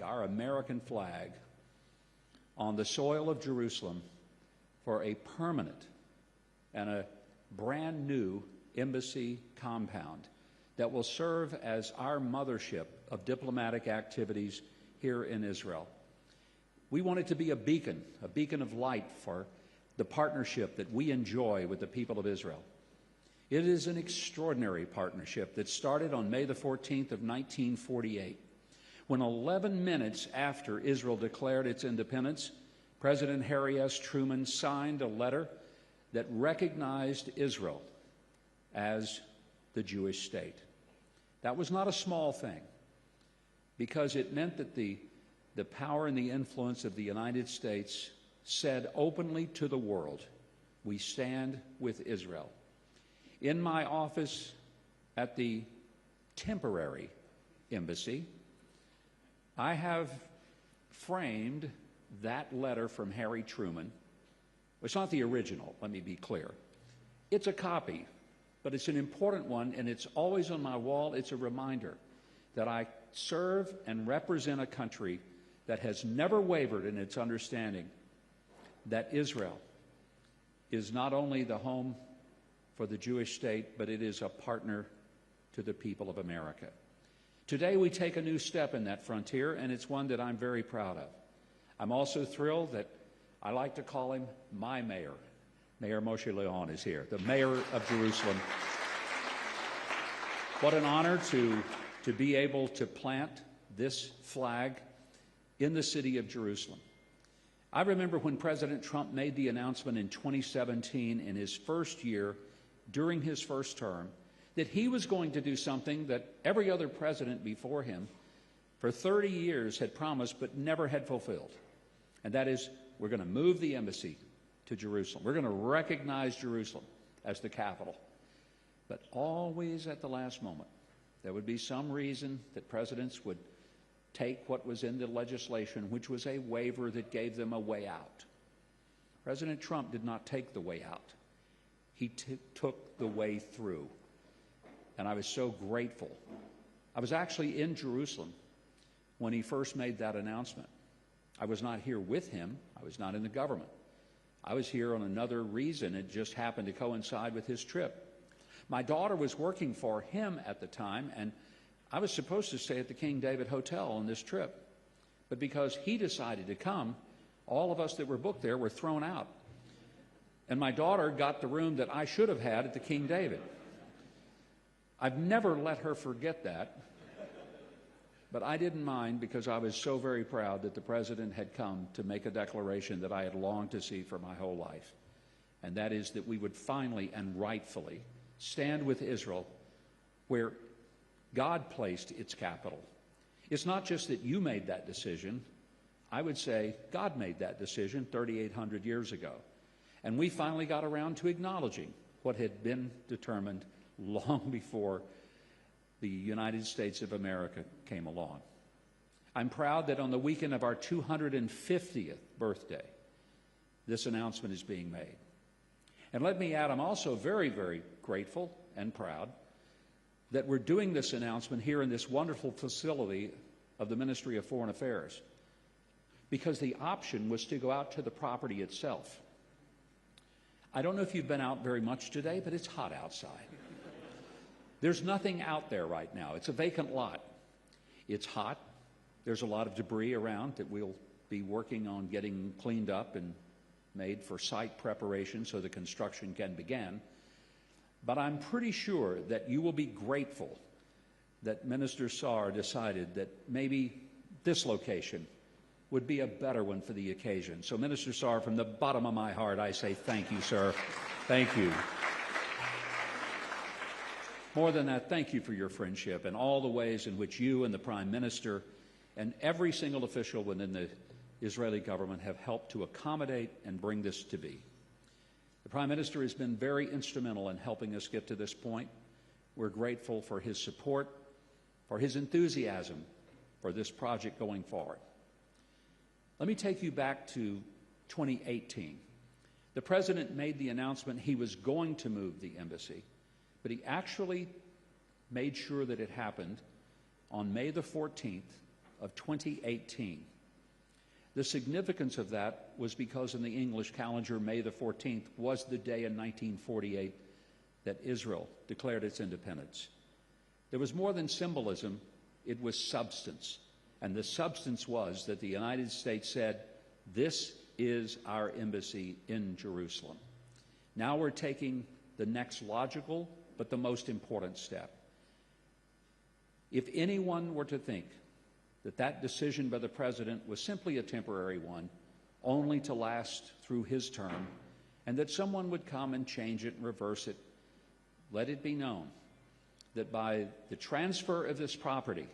our American flag on the soil of Jerusalem for a permanent and a brand new embassy compound that will serve as our mothership of diplomatic activities here in Israel. We want it to be a beacon of light for the partnership that we enjoy with the people of Israel. It is an extraordinary partnership that started on May the 14th of 1948, when 11 minutes after Israel declared its independence, President Harry S. Truman signed a letter that recognized Israel as the Jewish state. That was not a small thing, because it meant that the power and the influence of the United States said openly to the world, we stand with Israel. In my office at the temporary embassy, I have framed that letter from Harry Truman. It's not the original, let me be clear. It's a copy, but it's an important one, and it's always on my wall. It's a reminder that I serve and represent a country that has never wavered in its understanding that Israel is not only the home for the Jewish state, but it is a partner to the people of America. Today we take a new step in that frontier, and it's one that I'm very proud of. I'm also thrilled that I like to call him my mayor. Mayor Moshe Leon is here, the mayor of Jerusalem. What an honor to be able to plant this flag in the city of Jerusalem. I remember when President Trump made the announcement in 2017, in his first year, during his first term, that he was going to do something that every other president before him for 30 years had promised but never had fulfilled. And that is, we're going to move the embassy to Jerusalem. We're going to recognize Jerusalem as the capital. But always at the last moment, there would be some reason that presidents would take what was in the legislation, which was a waiver that gave them a way out. President Trump did not take the way out. He took the way through. And I was so grateful. I was actually in Jerusalem when he first made that announcement. I was not here with him. I was not in the government. I was here on another reason. It just happened to coincide with his trip. My daughter was working for him at the time, and I was supposed to stay at the King David Hotel on this trip. But because he decided to come, all of us that were booked there were thrown out. And my daughter got the room that I should have had at the King David. I've never let her forget that. But I didn't mind, because I was so very proud that the president had come to make a declaration that I had longed to see for my whole life. And that is that we would finally and rightfully stand with Israel where God placed its capital. It's not just that you made that decision. I would say God made that decision 3,800 years ago. And we finally got around to acknowledging what had been determined long before the United States of America came along. I'm proud that on the weekend of our 250th birthday, this announcement is being made. And let me add, I'm also very, very grateful and proud that we're doing this announcement here in this wonderful facility of the Ministry of Foreign Affairs, because the option was to go out to the property itself. I don't know if you've been out very much today, but it's hot outside. There's nothing out there right now. It's a vacant lot. It's hot. There's a lot of debris around that we'll be working on getting cleaned up and made for site preparation so the construction can begin. But I'm pretty sure that you will be grateful that Minister Saar decided that maybe this location would be a better one for the occasion. So, Minister Saar, from the bottom of my heart, I say thank you, sir. Thank you. More than that, thank you for your friendship and all the ways in which you and the Prime Minister and every single official within the Israeli government have helped to accommodate and bring this to be. The Prime Minister has been very instrumental in helping us get to this point. We're grateful for his support, for his enthusiasm for this project going forward. Let me take you back to 2018. The President made the announcement he was going to move the embassy, but he actually made sure that it happened on May the 14th of 2018. The significance of that was because in the English calendar, May the 14th was the day in 1948 that Israel declared its independence. There was more than symbolism, it was substance. And the substance was that the United States said, this is our embassy in Jerusalem. Now we're taking the next logical but the most important step. If anyone were to think that that decision by the President was simply a temporary one, only to last through his term, and that someone would come and change it and reverse it, let it be known that by the transfer of this property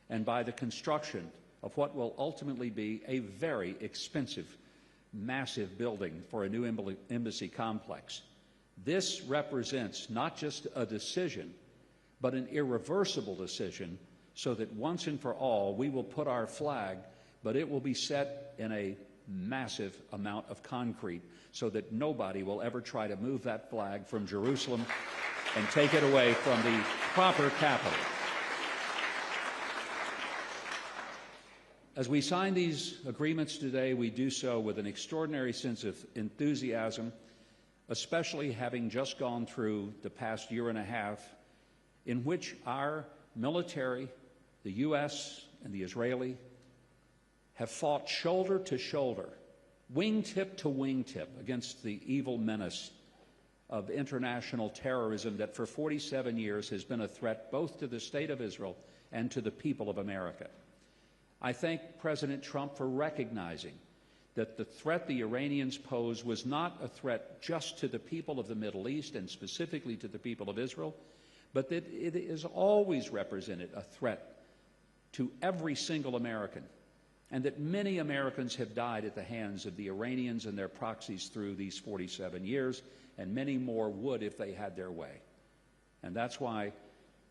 and by the construction of what will ultimately be a very expensive, massive building for a new embassy complex, this represents not just a decision, but an irreversible decision, so that once and for all we will put our flag, but it will be set in a massive amount of concrete so that nobody will ever try to move that flag from Jerusalem and take it away from the proper capital. As we sign these agreements today, we do so with an extraordinary sense of enthusiasm, especially having just gone through the past year and a half in which our military, the U.S. and the Israeli, have fought shoulder to shoulder, wingtip to wingtip against the evil menace of international terrorism that for 47 years has been a threat both to the State of Israel and to the people of America. I thank President Trump for recognizing that the threat the Iranians pose was not a threat just to the people of the Middle East and specifically to the people of Israel, but that it has always represented a threat to every single American, and that many Americans have died at the hands of the Iranians and their proxies through these 47 years, and many more would if they had their way. And that's why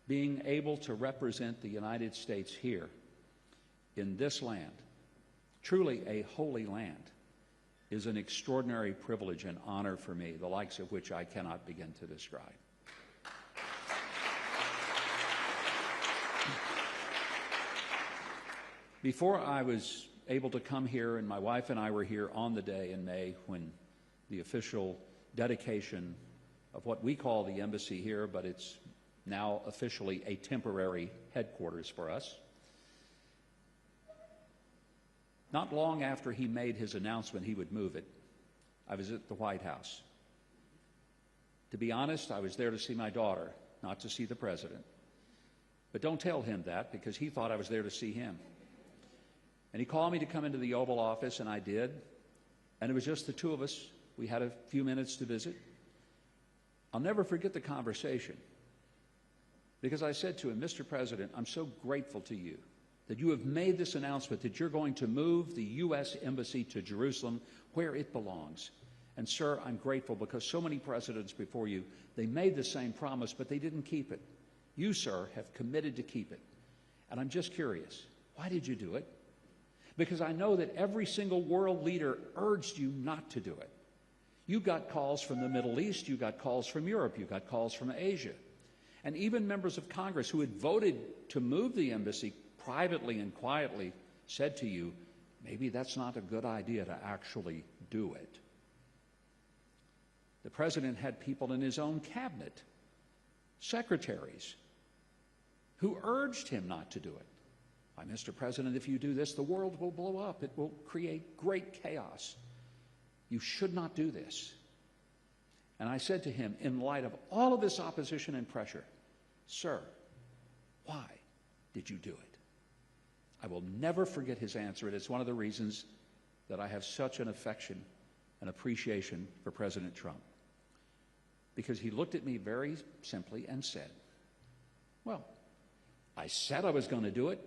being able to represent the United States here in this land, truly a holy land, is an extraordinary privilege and honor for me, the likes of which I cannot begin to describe. Before I was able to come here, and my wife and I were here on the day in May when the official dedication of what we call the embassy here, but it's now officially a temporary headquarters for us. Not long after he made his announcement he would move it, I was at the White House. To be honest, I was there to see my daughter, not to see the president. But don't tell him that, because he thought I was there to see him. And he called me to come into the Oval Office, and I did. And it was just the two of us. We had a few minutes to visit. I'll never forget the conversation, because I said to him, Mr. President, I'm so grateful to you that you have made this announcement that you're going to move the U.S. Embassy to Jerusalem where it belongs. And, sir, I'm grateful because so many presidents before you, they made the same promise, but they didn't keep it. You, sir, have committed to keep it. And I'm just curious, why did you do it? Because I know that every single world leader urged you not to do it. You got calls from the Middle East, you got calls from Europe, you got calls from Asia. And even members of Congress who had voted to move the embassy privately and quietly said to you, maybe that's not a good idea to actually do it. The president had people in his own cabinet, secretaries, who urged him not to do it. Why, Mr. President, if you do this, the world will blow up. It will create great chaos. You should not do this. And I said to him, in light of all of this opposition and pressure, sir, why did you do it? I will never forget his answer. It is one of the reasons that I have such an affection and appreciation for President Trump. Because he looked at me very simply and said, well, I said I was going to do it,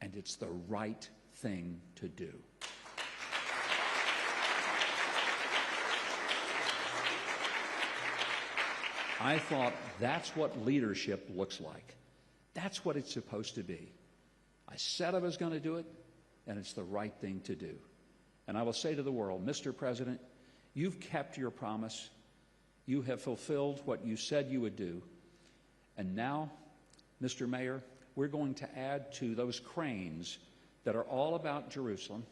and it's the right thing to do. I thought that's what leadership looks like. That's what it's supposed to be. I said I was going to do it, and it's the right thing to do. And I will say to the world, Mr. President, you've kept your promise. You have fulfilled what you said you would do. And now, Mr. Mayor, we're going to add to those cranes that are all about Jerusalem.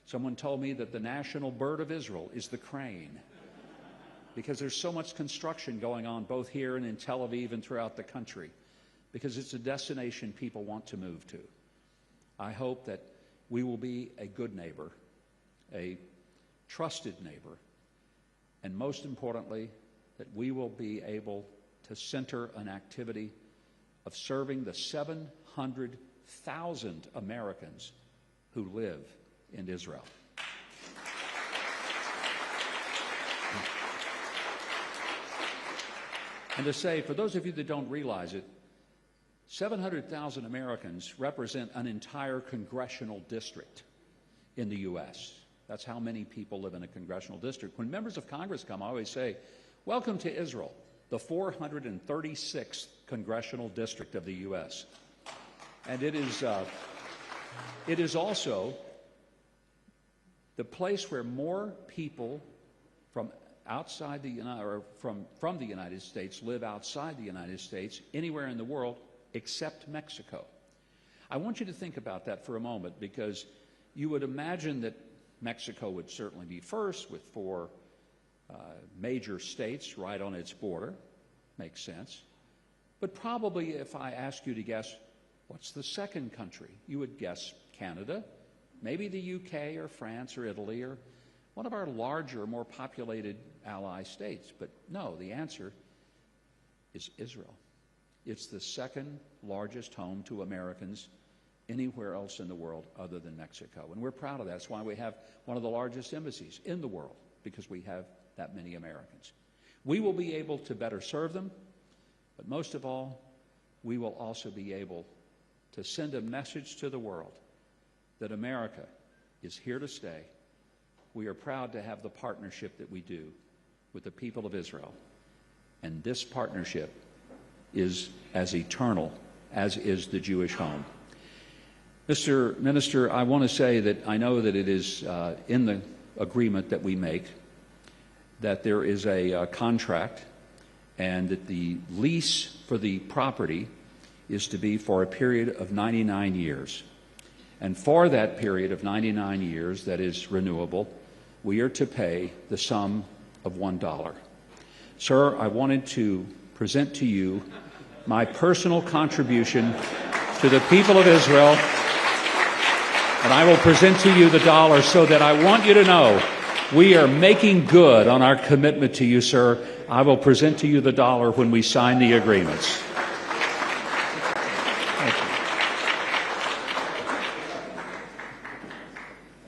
Someone told me that the national bird of Israel is the crane, because there's so much construction going on both here and in Tel Aviv and throughout the country, because it's a destination people want to move to. I hope that we will be a good neighbor, a trusted neighbor, and most importantly, that we will be able to center an activity of serving the 700,000 Americans who live in Israel. And to say, for those of you that don't realize it, 700,000 Americans represent an entire congressional district in the U.S. That's how many people live in a congressional district. When members of Congress come, I always say, welcome to Israel, the 436th congressional district of the U.S. And it is also the place where more people from outside the from the United States live outside the United States anywhere in the world except Mexico. I want you to think about that for a moment, because you would imagine that Mexico would certainly be first with 4 major states right on its border. Makes sense. But probably if I ask you to guess what's the second country, you would guess Canada, maybe the UK or France or Italy or one of our larger, more populated ally states. But no, the answer is Israel. It's the second largest home to Americans anywhere else in the world other than Mexico. And we're proud of that. That's why we have one of the largest embassies in the world, because we have that many Americans. We will be able to better serve them, but most of all, we will also be able to send a message to the world that America is here to stay. We are proud to have the partnership that we do with the people of Israel. And this partnership is as eternal as is the Jewish home. Mr. Minister, I want to say that I know that it is in the agreement that we make that there is a contract, and that the lease for the property is to be for a period of 99 years. And for that period of 99 years that is renewable, we are to pay the sum of $1. Sir, I wanted to present to you my personal contribution to the people of Israel, and I will present to you the dollar so that I want you to know we are making good on our commitment to you, sir. I will present to you the dollar when we sign the agreements. Thank you.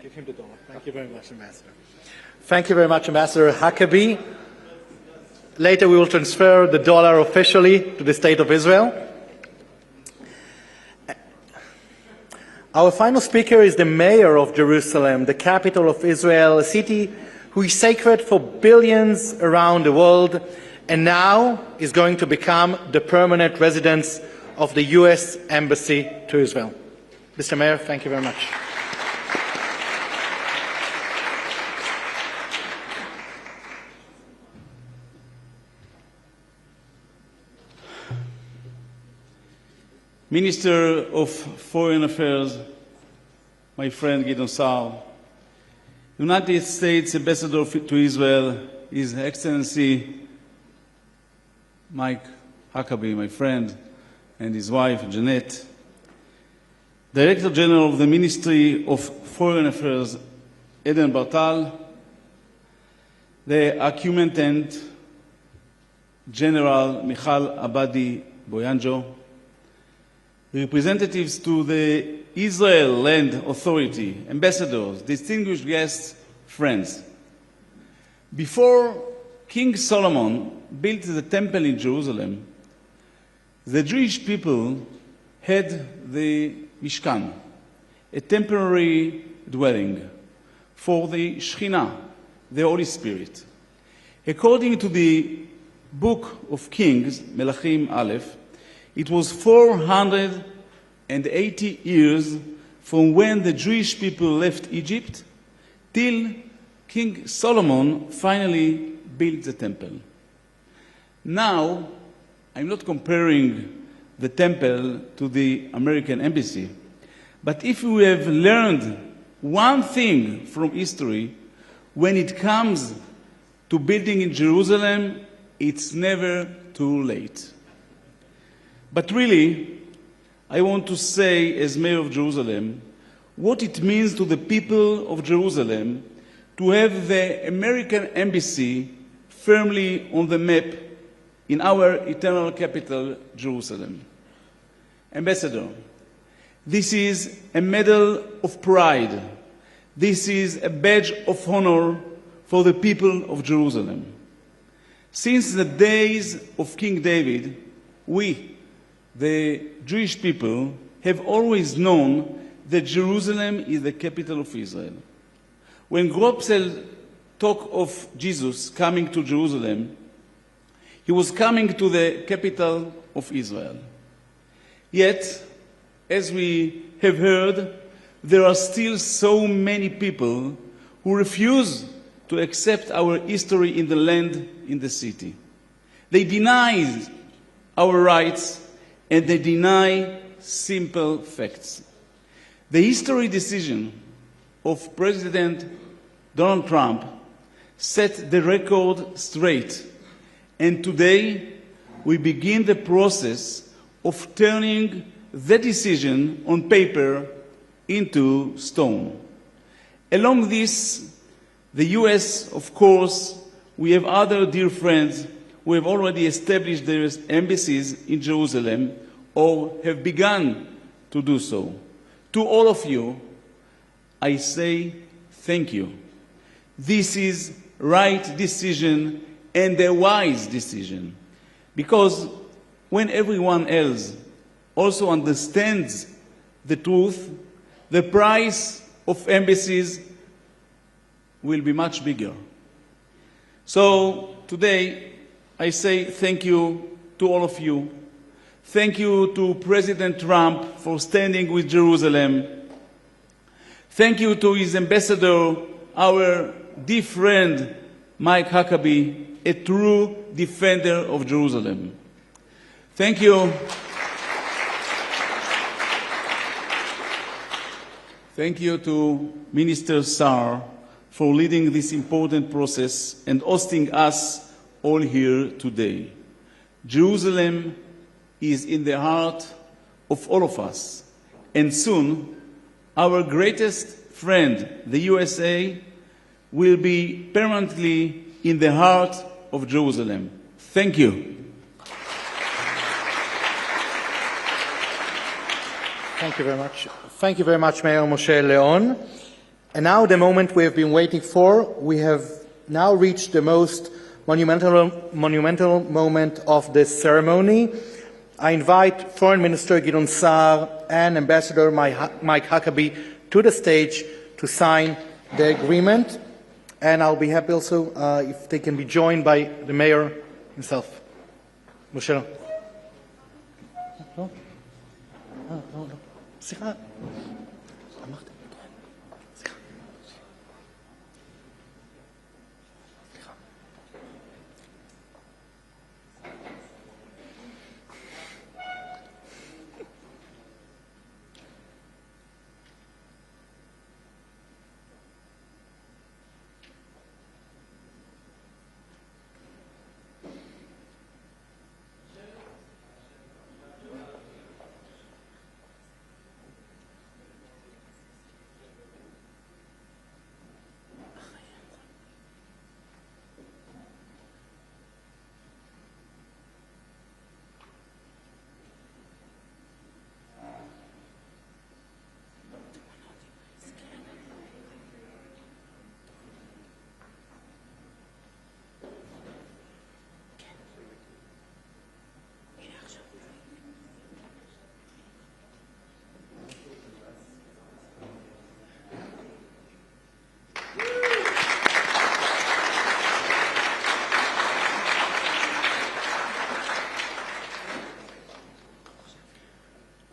Give him the dollar. Thank you very much, Ambassador. Thank you very much, Ambassador Huckabee. Later we will transfer the dollar officially to the State of Israel. Our final speaker is the mayor of Jerusalem, the capital of Israel, a city who is sacred for billions around the world, and now is going to become the permanent residence of the U.S. Embassy to Israel. Mr. Mayor, thank you very much. Minister of Foreign Affairs, my friend Gideon Saar, United States Ambassador to Israel, His Excellency Mike Huckabee, my friend, and his wife Jeanette, Director General of the Ministry of Foreign Affairs, Eden Bartal, the Accountant General Michal Abadi Boyanjo, representatives to the Israel Land Authority, ambassadors, distinguished guests, friends. Before King Solomon built the temple in Jerusalem, the Jewish people had the Mishkan, a temporary dwelling for the Shekhinah, the Holy Spirit. According to the Book of Kings, Melachim Aleph, it was 480 years from when the Jewish people left Egypt till King Solomon finally built the temple. Now, I'm not comparing the temple to the American embassy. But if we have learned one thing from history, when it comes to building in Jerusalem, it's never too late. But really, I want to say, as mayor of Jerusalem, what it means to the people of Jerusalem to have the American embassy firmly on the map in our eternal capital, Jerusalem. Ambassador, this is a medal of pride. This is a badge of honor for the people of Jerusalem. Since the days of King David, we, the Jewish people, have always known that Jerusalem is the capital of Israel. When Grobsel talked of Jesus coming to Jerusalem, he was coming to the capital of Israel. Yet, as we have heard, there are still so many people who refuse to accept our history in the land, in the city. They deny our rights and they deny simple facts. The history decision of President Donald Trump set the record straight, and today we begin the process of turning the decision on paper into stone. Along this, the US, of course, we have other dear friends who have already established their embassies in Jerusalem or have begun to do so. To all of you, I say thank you. This is right decision and a wise decision, because when everyone else also understands the truth, the price of embassies will be much bigger. So today, I say thank you to all of you. Thank you to President Trump for standing with Jerusalem. Thank you to his ambassador, our dear friend, Mike Huckabee, a true defender of Jerusalem. Thank you. Thank you to Minister Saar for leading this important process and hosting us all here today. Jerusalem is in the heart of all of us, and soon our greatest friend, the USA, will be permanently in the heart of Jerusalem. Thank you. Thank you very much. Thank you very much, Mayor Moshe Leon. And now the moment we have been waiting for. We have now reached the most monumental moment of this ceremony. I invite Foreign Minister Gideon Saar and Ambassador Mike Huckabee to the stage to sign the agreement. And I'll be happy also if they can be joined by the mayor himself. Moshe. No? No. סליחה. אמרתי. סליחה. סליחה.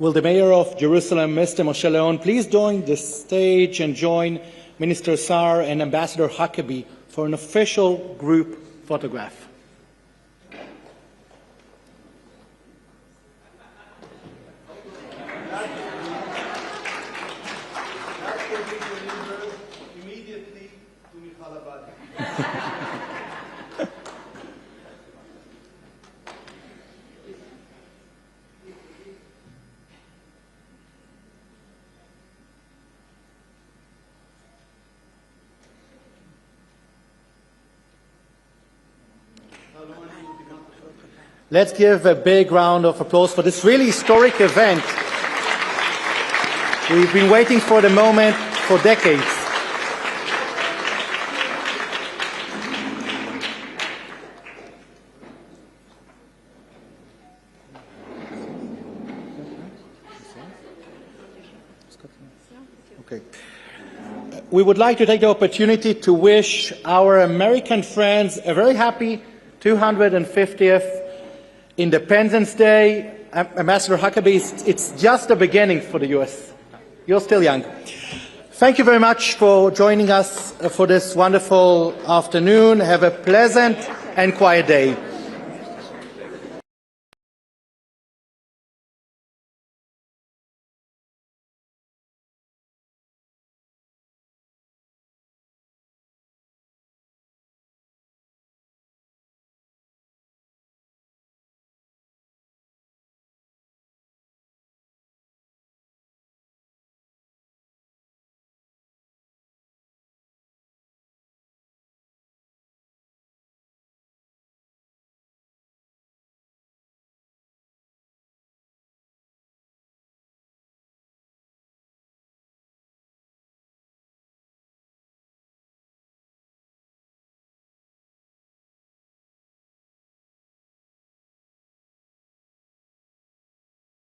Will the Mayor of Jerusalem, Mr. Moshe Leon, please join the stage and join Minister Saar and Ambassador Huckabee for an official group photograph. immediately to Michal Abadi. Let's give a big round of applause for this really historic event. We've been waiting for the moment for decades. Okay. We would like to take the opportunity to wish our American friends a very happy 250th Independence Day. Ambassador Huckabee, it's just the beginning for the U.S. You're still young. Thank you very much for joining us for this wonderful afternoon. Have a pleasant and quiet day.